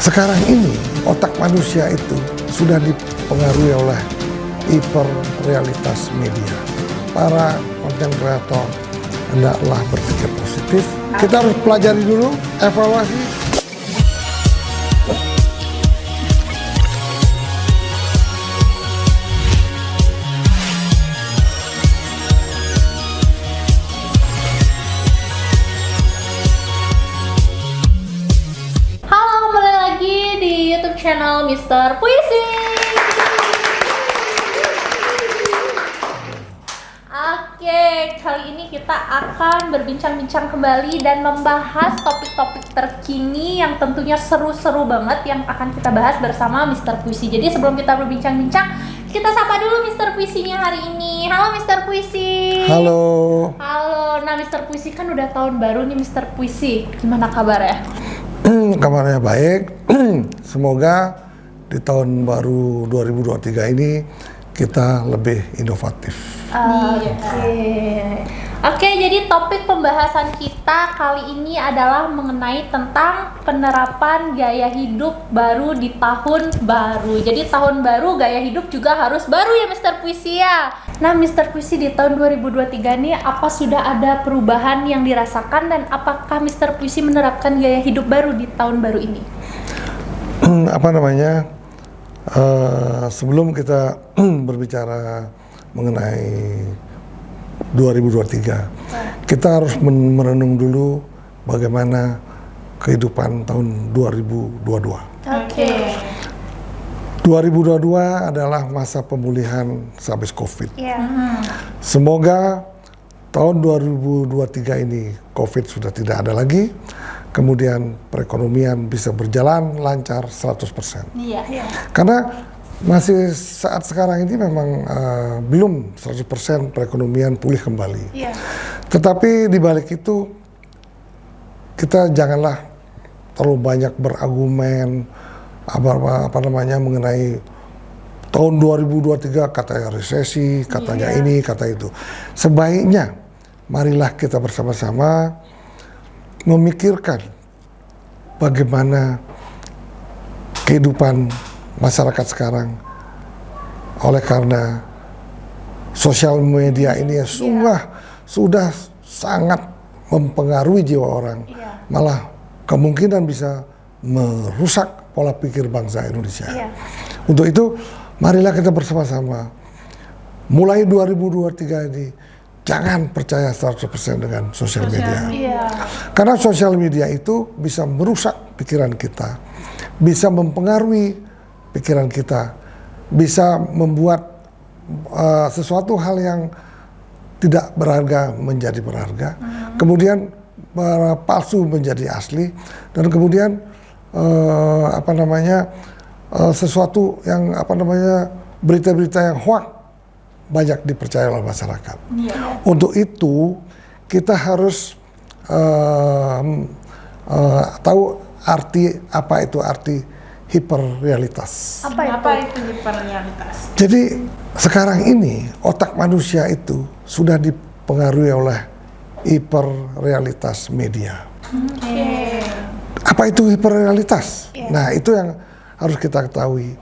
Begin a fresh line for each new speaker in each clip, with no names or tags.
Sekarang ini otak manusia itu sudah dipengaruhi oleh hiperrealitas media. Para konten kreator hendaklah berpikir positif. Kita harus pelajari dulu, evaluasi.
Channel Mr. Puisi. Oke, kali ini kita akan berbincang-bincang kembali dan membahas topik-topik terkini yang tentunya seru-seru banget yang akan kita bahas bersama Mr. Puisi. Jadi sebelum kita berbincang-bincang, kita sapa dulu Mr. Puisinya hari ini. Halo Mr. Puisi.
Halo.
Halo. Nah, Mr. Puisi kan udah tahun baru nih Mr. Puisi. Gimana kabarnya?
Kabarnya baik. Semoga di tahun baru 2023 ini kita lebih inovatif.
Oke, jadi topik pembahasan kita kali ini adalah mengenai tentang penerapan gaya hidup baru di tahun baru. Jadi tahun baru gaya hidup juga harus baru ya Mr. Puisi ya. Nah Mr. Puisi, di tahun 2023 ini apa sudah ada perubahan yang dirasakan dan apakah Mr. Puisi menerapkan gaya hidup baru di tahun baru ini?
Sebelum kita berbicara mengenai 2023, kita harus merenung dulu bagaimana kehidupan tahun 2022.
Oke.
2022 adalah masa pemulihan sehabis COVID. Semoga tahun 2023 ini COVID sudah tidak ada lagi, kemudian perekonomian bisa berjalan lancar 100%. Karena masih saat sekarang ini memang belum 100% perekonomian pulih kembali. Tetapi di balik itu kita janganlah terlalu banyak berargumen mengenai tahun 2023 katanya resesi, katanya ini, kata itu. Sebaiknya marilah kita bersama-sama memikirkan bagaimana kehidupan masyarakat sekarang oleh karena sosial media ini sudah sangat mempengaruhi jiwa orang, malah kemungkinan bisa merusak pola pikir bangsa Indonesia. Untuk itu marilah kita bersama-sama mulai 2023 ini jangan percaya 100% dengan sosial media. Karena sosial media itu bisa merusak pikiran kita, bisa mempengaruhi pikiran kita, bisa membuat sesuatu hal yang tidak berharga menjadi berharga, kemudian palsu menjadi asli, dan kemudian sesuatu yang berita-berita yang hoax banyak dipercaya oleh masyarakat. Untuk itu kita harus tahu apa itu arti hiperrealitas.
Apa itu hiperrealitas?
Jadi sekarang ini otak manusia itu sudah dipengaruhi oleh hiperrealitas media. Apa itu hiperrealitas? Nah, itu yang harus kita ketahui.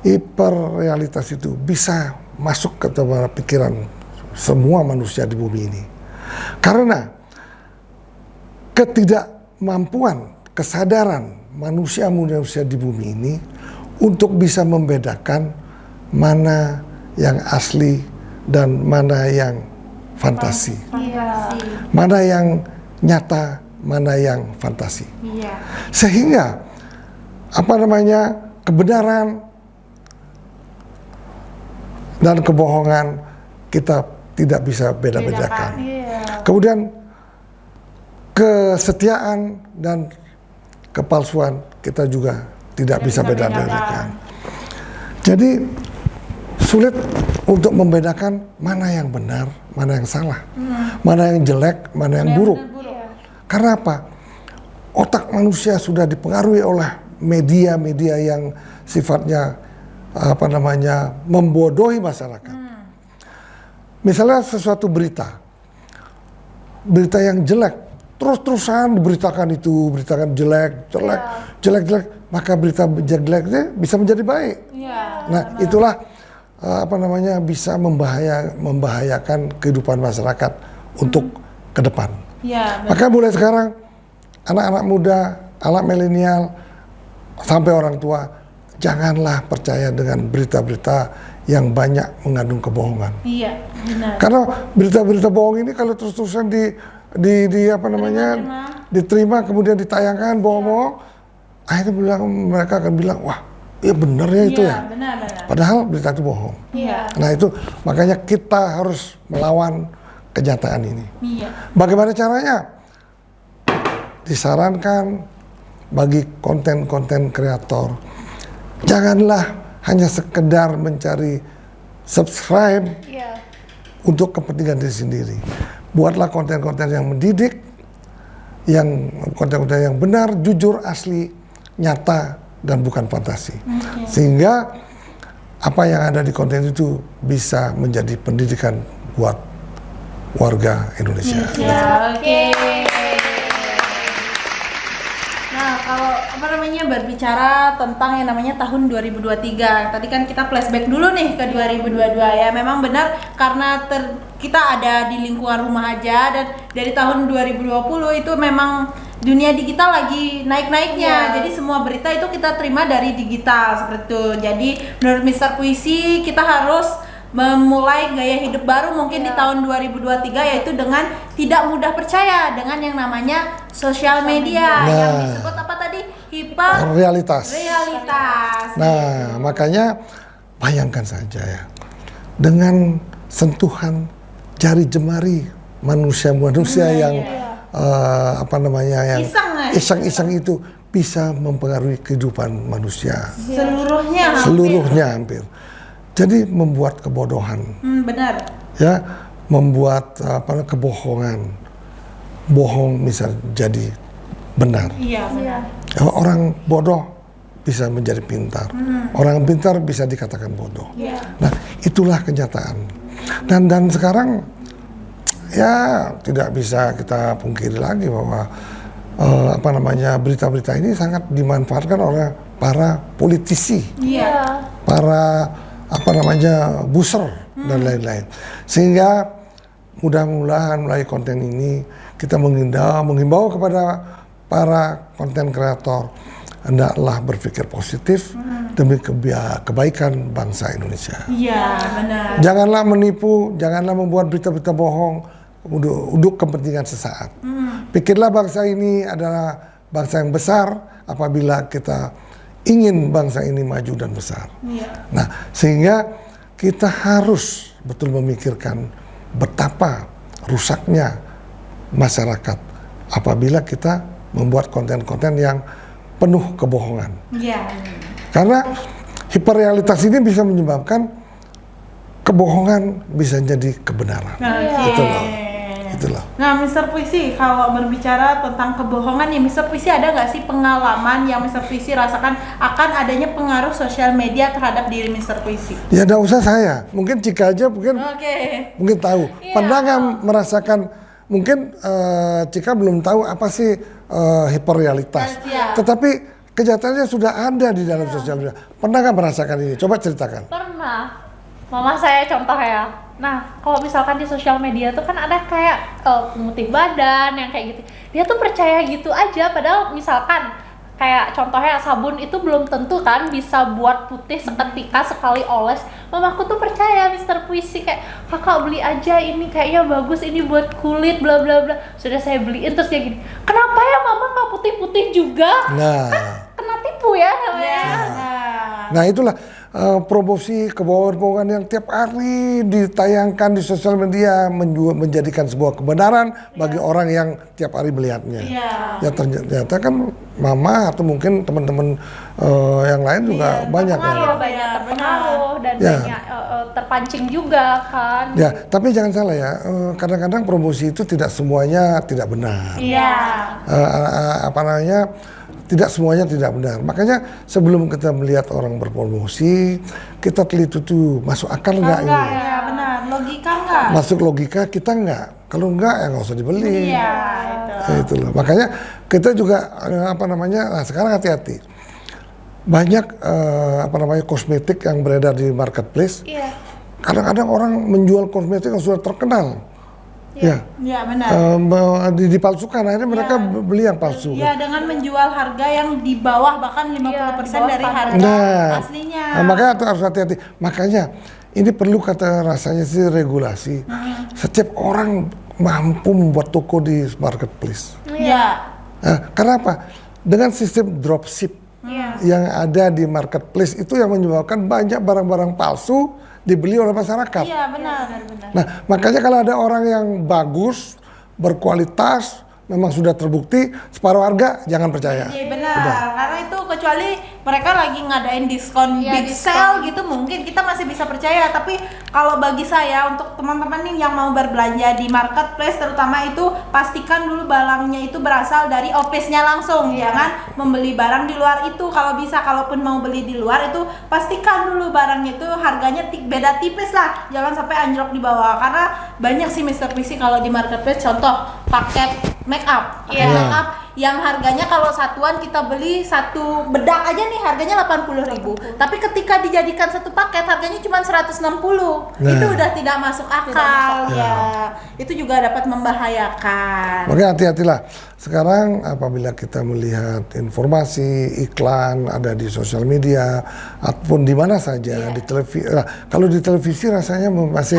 Hiperrealitas itu bisa masuk ke dalam pikiran semua manusia di bumi ini. Karena ketidakmampuan, kesadaran manusia di bumi ini untuk bisa membedakan mana yang asli dan mana yang fantasi. Mana yang nyata, mana yang fantasi. Sehingga kebenaran dan kebohongan kita tidak bisa beda-bedakan. Kemudian kesetiaan dan kepalsuan kita juga tidak bisa beda-bedakan. Jadi sulit untuk membedakan mana yang benar, mana yang salah, mana yang jelek, mana yang buruk. Karena apa? Otak manusia sudah dipengaruhi oleh media-media yang sifatnya membodohi masyarakat. Misalnya sesuatu berita yang jelek terus-terusan diberitakan itu, beritakan jelek, maka berita jeleknya bisa menjadi baik.
Iya.
Nah, itulah bisa membahayakan kehidupan masyarakat untuk ke depan.
Iya.
Maka mulai sekarang anak-anak muda, anak milenial sampai orang tua, janganlah percaya dengan berita-berita yang banyak mengandung kebohongan.
Iya, benar.
Karena berita-berita bohong ini kalau terus-terusan diterima kemudian ditayangkan bohong-bohong, akhirnya mereka akan bilang, wah, iya benar ya itu ya.
Benar.
Padahal berita itu bohong.
Iya.
Nah itu makanya kita harus melawan kenyataan ini.
Iya.
Bagaimana caranya? Disarankan bagi konten-konten kreator, janganlah hanya sekedar mencari subscribe
Iya.
untuk kepentingan diri sendiri. Buatlah konten-konten yang mendidik, konten-konten yang benar, jujur, asli, nyata, dan bukan fantasi. Sehingga apa yang ada di konten itu bisa menjadi pendidikan buat warga Indonesia.
Ya, oke. Nah, kalau berbicara tentang yang namanya tahun 2023. Tadi kan kita flashback dulu nih ke 2022 ya. Memang benar karena kita ada di lingkungan rumah aja, dan dari tahun 2020 itu memang dunia digital lagi naik-naiknya. Jadi semua berita itu kita terima dari digital seperti itu. Jadi menurut Mr. Puisi kita harus memulai gaya hidup baru mungkin di tahun 2023, yaitu dengan tidak mudah percaya dengan yang namanya sosial media yang disebut apa tadi?
Realitas.
Nah,
makanya bayangkan saja ya, dengan sentuhan jari jemari manusia-manusia yang yang iseng-iseng itu bisa mempengaruhi kehidupan manusia. Seluruhnya hampir. Jadi membuat kebodohan.
Benar.
Ya, membuat kebohongan. Bohong bisa jadi benar.
Iya, benar.
Orang bodoh bisa menjadi pintar. Orang pintar bisa dikatakan bodoh. Nah, itulah kenyataan. Dan sekarang ya tidak bisa kita pungkiri lagi bahwa berita-berita ini sangat dimanfaatkan oleh para politisi. Para booster dan lain-lain. Sehingga mudah-mudahan melalui konten ini kita menghimbau kepada para konten kreator, hendaklah berpikir positif demi kebaikan bangsa Indonesia.
Iya, benar.
Janganlah menipu, janganlah membuat berita-berita bohong untuk kepentingan sesaat. Pikirlah bangsa ini adalah bangsa yang besar apabila kita ingin bangsa ini maju dan besar. Nah, sehingga kita harus betul memikirkan betapa rusaknya masyarakat apabila kita membuat konten-konten yang penuh kebohongan. Karena hiperrealitas ini bisa menyebabkan kebohongan bisa jadi kebenaran. Itulah.
Nah, Mr. Puisi, kalau berbicara tentang kebohongan nih, Mr. Puisi ada nggak sih pengalaman yang Mr. Puisi rasakan akan adanya pengaruh sosial media terhadap diri Mr. Puisi?
Ya, nggak usah saya. Mungkin Cika aja mungkin tahu. Pernah nggak merasakan? Mungkin Cika belum tahu apa sih hiperrealitas. Tetapi kenyataannya sudah ada di dalam sosial media. Pernah nggak merasakan ini? Coba ceritakan.
Pernah. Mama saya contoh ya. Nah, kalau misalkan di sosial media tuh kan ada kayak pemutih badan yang kayak gitu. Dia tuh percaya gitu aja, padahal misalkan kayak contohnya sabun itu belum tentu kan bisa buat putih seketika sekali oles. Mamaku tuh percaya Mr. Puisi, kayak kakak beli aja ini kayaknya bagus, ini buat kulit bla bla bla. Sudah saya beliin terus kayak gini. Kenapa ya mama nggak putih-putih juga? Kan kena tipu ya namanya.
Nah, itulah promosi kebohongan-kebohongan yang tiap hari ditayangkan di sosial media menjadikan sebuah kebenaran bagi orang yang tiap hari melihatnya. Ya ternyata kan mama atau mungkin teman-teman yang lain juga banyak
terpengaruh dan banyak terpancing juga kan.
Ya, tapi jangan salah ya, kadang-kadang promosi itu tidak semuanya tidak benar. Tidak semuanya tidak benar. Makanya sebelum kita melihat orang berpromosi, kita teliti tuh masuk akal nggak ini?
Benar. Logika nggak?
Masuk logika kita nggak? Kalau enggak ya nggak usah dibeli.
Iya, itu.
Ya, itu loh. Makanya kita juga nah sekarang hati-hati. Banyak kosmetik yang beredar di marketplace.
Iya.
Kadang-kadang orang menjual kosmetik yang sudah terkenal. Ya.
Iya, benar.
Dipalsukan, akhirnya mereka beli yang palsu.
Iya, dengan menjual harga yang di bawah bahkan 50%
Iya,
dari
di bawah
harga
Nah,
aslinya.
makanya harus hati-hati. Makanya ini perlu kata rasanya sih regulasi. Setiap orang mampu membuat toko di marketplace.
Iya.
Nah, karena apa? Dengan sistem dropship yang ada di marketplace itu yang menyebabkan banyak barang-barang palsu dibeli oleh masyarakat.
Iya, benar.
Nah, makanya kalau ada orang yang bagus, berkualitas, memang sudah terbukti, separuh harga jangan percaya.
Iya, benar. Karena itu kecuali mereka lagi ngadain diskon
Iya,
big
diskon.
sale gitu mungkin kita masih bisa percaya, tapi kalau bagi saya untuk teman-teman nih yang mau berbelanja di marketplace terutama itu pastikan dulu barangnya itu berasal dari office-nya langsung, jangan membeli barang di luar itu. Kalau bisa, kalaupun mau beli di luar itu pastikan dulu barangnya itu harganya beda tipis lah, jangan sampai anjlok di bawah, karena banyak sih Mr. PC kalau di marketplace, contoh paket make up, make up yang harganya kalau satuan kita beli satu bedak aja nih harganya 80.000, tapi ketika dijadikan satu paket harganya cuma 160. Itu udah tidak masuk akal ya. Itu juga dapat membahayakan.
Makanya hati-hatilah. Sekarang apabila kita melihat informasi iklan ada di sosial media ataupun di mana saja di televisi. Nah, kalau di televisi rasanya masih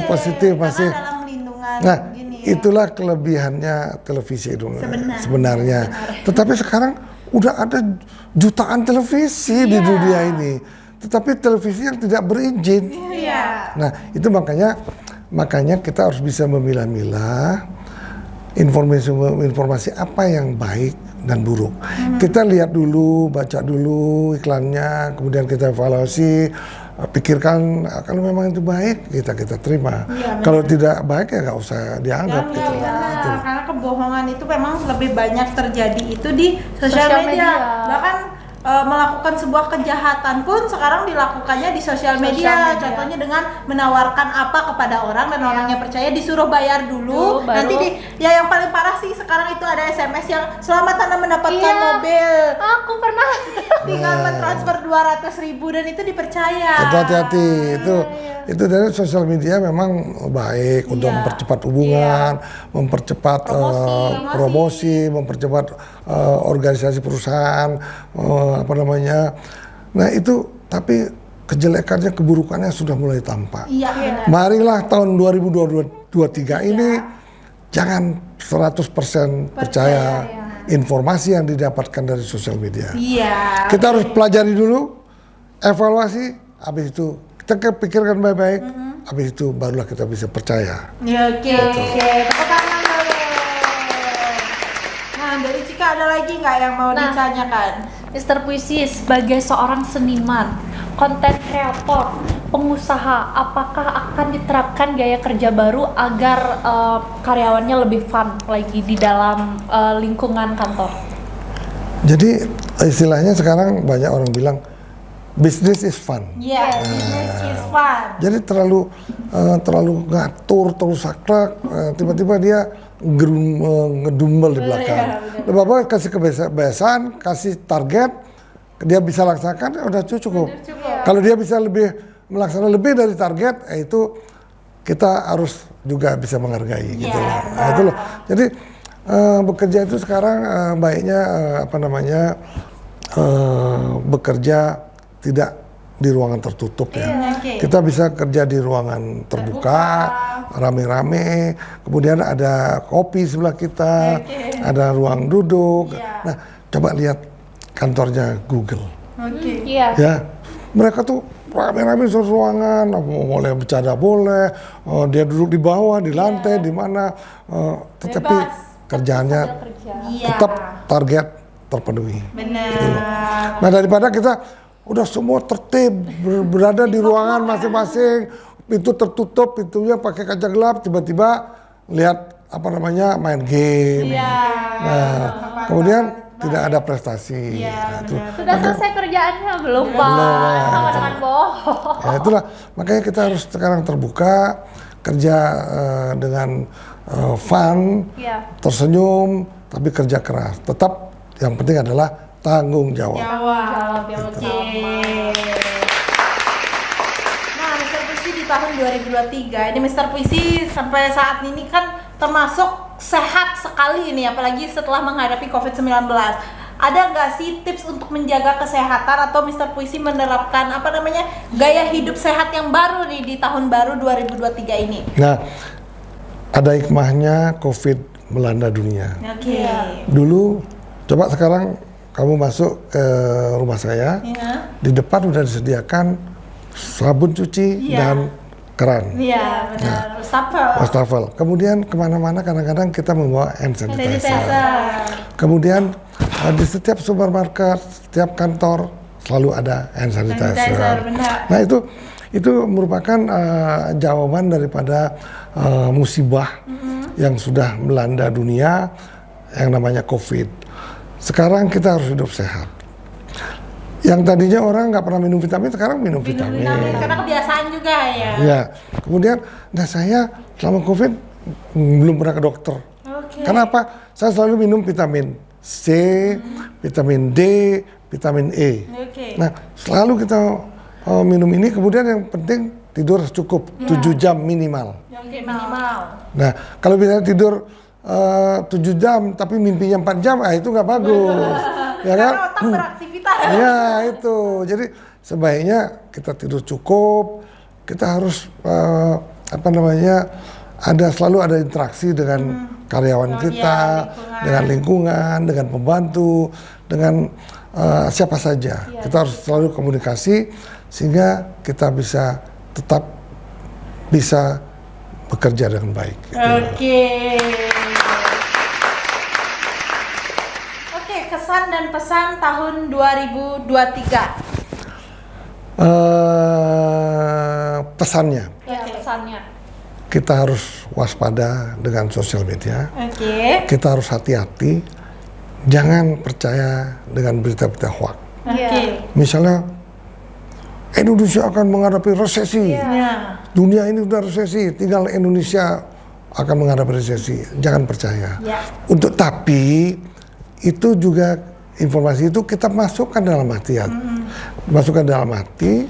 positif, masih.
Dalam lindungan
Nah,
gini ya.
itulah kelebihannya televisi itu sebenarnya. Tetapi sekarang udah ada jutaan televisi di dunia ini, tetapi televisi yang tidak berizin.
Iya.
Nah, itu makanya kita harus bisa memilah-milah informasi apa yang baik dan buruk. Kita lihat dulu, baca dulu iklannya, kemudian kita evaluasi, pikirkan kalau memang itu baik kita terima. Kalau tidak baik ya nggak usah dianggap gitu.
Benar, karena kebohongan itu memang lebih banyak terjadi itu di sosial media. Bahkan melakukan sebuah kejahatan pun sekarang dilakukannya di sosial media. Contohnya dengan menawarkan apa kepada orang dan orangnya percaya, disuruh bayar dulu. Nanti yang paling parah sih sekarang itu ada SMS yang selamat Anda mendapatkan mobil.
Aku pernah.
Tinggal mentransfer 200.000 dan itu dipercaya.
Hati-hati, itu dari sosial media memang baik untuk mempercepat hubungan, mempercepat promosi, mempercepat organisasi perusahaan, Nah itu, tapi kejelekannya, keburukannya sudah mulai tampak. Marilah tahun 2023 ini jangan 100% percaya informasi yang didapatkan dari sosial media. Kita harus pelajari dulu, evaluasi, habis itu kita pikirkan baik-baik, habis itu barulah kita bisa percaya.
Oke. Tepuk tangan dulu. Nah, dari Cika ada lagi nggak yang mau ditanyakan?
Mr. Puisi, sebagai seorang seniman, konten kreator, pengusaha, apakah akan diterapkan gaya kerja baru agar karyawannya lebih fun lagi di dalam lingkungan kantor?
Jadi istilahnya sekarang banyak orang bilang business is fun.
Business is fun.
Jadi terlalu ngatur, terlalu saklek, tiba-tiba dia ngedumel di belakang. Bapak kasih kebiasaan, kasih target, dia bisa laksanakan, ya udah cukup. Kalau dia bisa melaksanakan lebih dari target, itu kita harus juga bisa menghargai gitu loh. Nah, itu loh. Jadi bekerja itu sekarang baiknya bekerja tidak di ruangan tertutup ya. Kita bisa kerja di ruangan terbuka, rame-rame, kemudian ada kopi sebelah kita, ada ruang duduk. Nah, coba lihat kantornya Google. Ya, mereka tuh rame-rame di ruangan, boleh bercanda boleh, dia duduk di bawah, di lantai, di mana, tetapi kerjaannya tetap target terpenuhi. Gitu loh. Nah, daripada kita udah semua tertib, berada di ruangan masing-masing, pintu tertutup, pintunya pakai kaca gelap, tiba-tiba lihat main game. Nah, kemudian tidak ada prestasi.
Sudah selesai kerjaannya belum, Pak? Sama dengan bohong.
Ya itulah, makanya kita harus sekarang terbuka, kerja dengan fun, tersenyum, tapi kerja keras. Tetap yang penting adalah tanggung jawab.
Jawab yang oke. Nah, Mr. Puisi di tahun 2023 ini Mr. Puisi sampai saat ini kan termasuk sehat sekali ini, apalagi setelah menghadapi COVID-19. Ada nggak sih tips untuk menjaga kesehatan atau Mr. Puisi menerapkan gaya hidup sehat yang baru nih di tahun baru 2023 ini?
Nah, ada hikmahnya COVID melanda dunia.
Oke.
Dulu, coba sekarang kamu masuk ke rumah saya, di depan udah disediakan sabun cuci dan keran.
Iya, benar.
Wastafel. Kemudian kemana-mana kadang-kadang kita membawa hand sanitizer. Kemudian di setiap supermarket, setiap kantor selalu ada hand sanitizer.
Benar.
Nah itu merupakan jawaban daripada musibah yang sudah melanda dunia yang namanya COVID. Sekarang kita harus hidup sehat. Yang tadinya orang nggak pernah minum vitamin, sekarang minum vitamin.
Karena kebiasaan juga ya.
Ya, kemudian saya selama COVID belum pernah ke dokter. Kenapa? Saya selalu minum vitamin C, vitamin D, vitamin E. Nah, selalu kita minum ini. Kemudian yang penting tidur cukup 7 jam minimal. Nah, kalau bisa tidur 7 jam tapi mimpinya 4 jam, itu nggak bagus. Ya kan?
Karena otak beraktivitas.
Ya itu. Jadi sebaiknya kita tidur cukup. Kita harus selalu ada interaksi dengan karyawan kita, dengan lingkungan, dengan pembantu, dengan siapa saja. Kita harus selalu komunikasi sehingga kita bisa tetap bisa bekerja dengan baik.
Oke, kesan dan pesan tahun 2023.
Pesannya,
Pesannya.
kita harus waspada dengan sosial media. Kita harus hati-hati, jangan percaya dengan berita-berita hoax. Misalnya Indonesia akan menghadapi resesi, dunia ini sudah resesi, tinggal Indonesia akan menghadapi resesi. Jangan percaya. Tapi itu juga informasi itu kita masukkan dalam hati, masukkan dalam hati,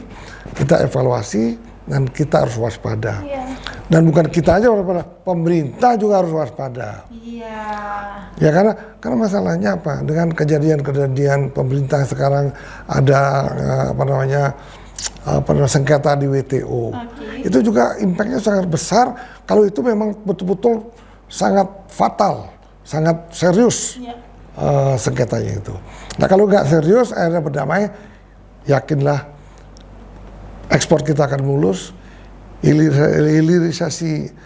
kita evaluasi dan kita harus waspada. Dan bukan kita aja waspada, pemerintah juga harus waspada. Ya karena masalahnya apa? Dengan kejadian-kejadian pemerintah sekarang ada sengketa di WTO. Itu juga impactnya sangat besar kalau itu memang betul-betul sangat fatal, sangat serius sengketanya itu. Nah kalau nggak serius, akhirnya berdamai, yakinlah ekspor kita akan mulus, hilirisasi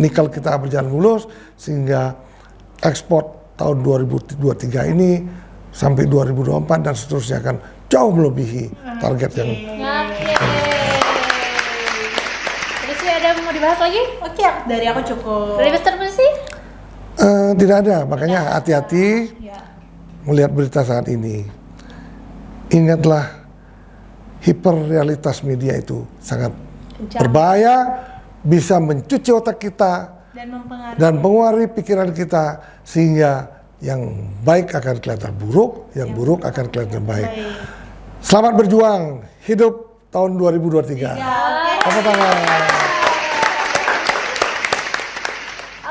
nikel kita berjalan mulus, sehingga ekspor tahun 2023 ini sampai 2024 dan seterusnya akan jauh melebihi target yang.
Terus ada yang mau dibahas lagi?
Oke, dari aku cukup.
Dari Mr. Puisi?
Tidak ada, makanya hati-hati melihat berita saat ini. Ingatlah, hiperrealitas media itu sangat berbahaya, bisa mencuci otak kita dan mempengaruhi pikiran kita, sehingga yang baik akan kelihatan buruk, yang buruk akan kelihatan baik. Selamat berjuang, hidup tahun 2023. Tepuk tangan.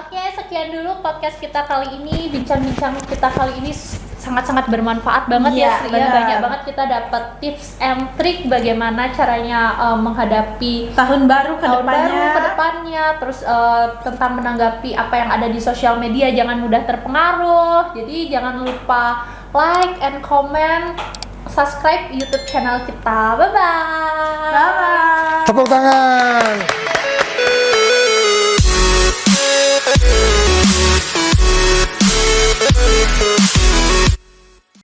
Oke, sekian dulu podcast kita kali ini. Bincang-bincang kita kali ini sangat-sangat bermanfaat banget ya, Sri. Banyak banget kita dapat tips and trik bagaimana caranya menghadapi
tahun baru ke
depannya, terus tentang menanggapi apa yang ada di sosial media, jangan mudah terpengaruh. Jadi jangan lupa like and comment, subscribe YouTube channel kita. Bye bye.
Tepuk tangan.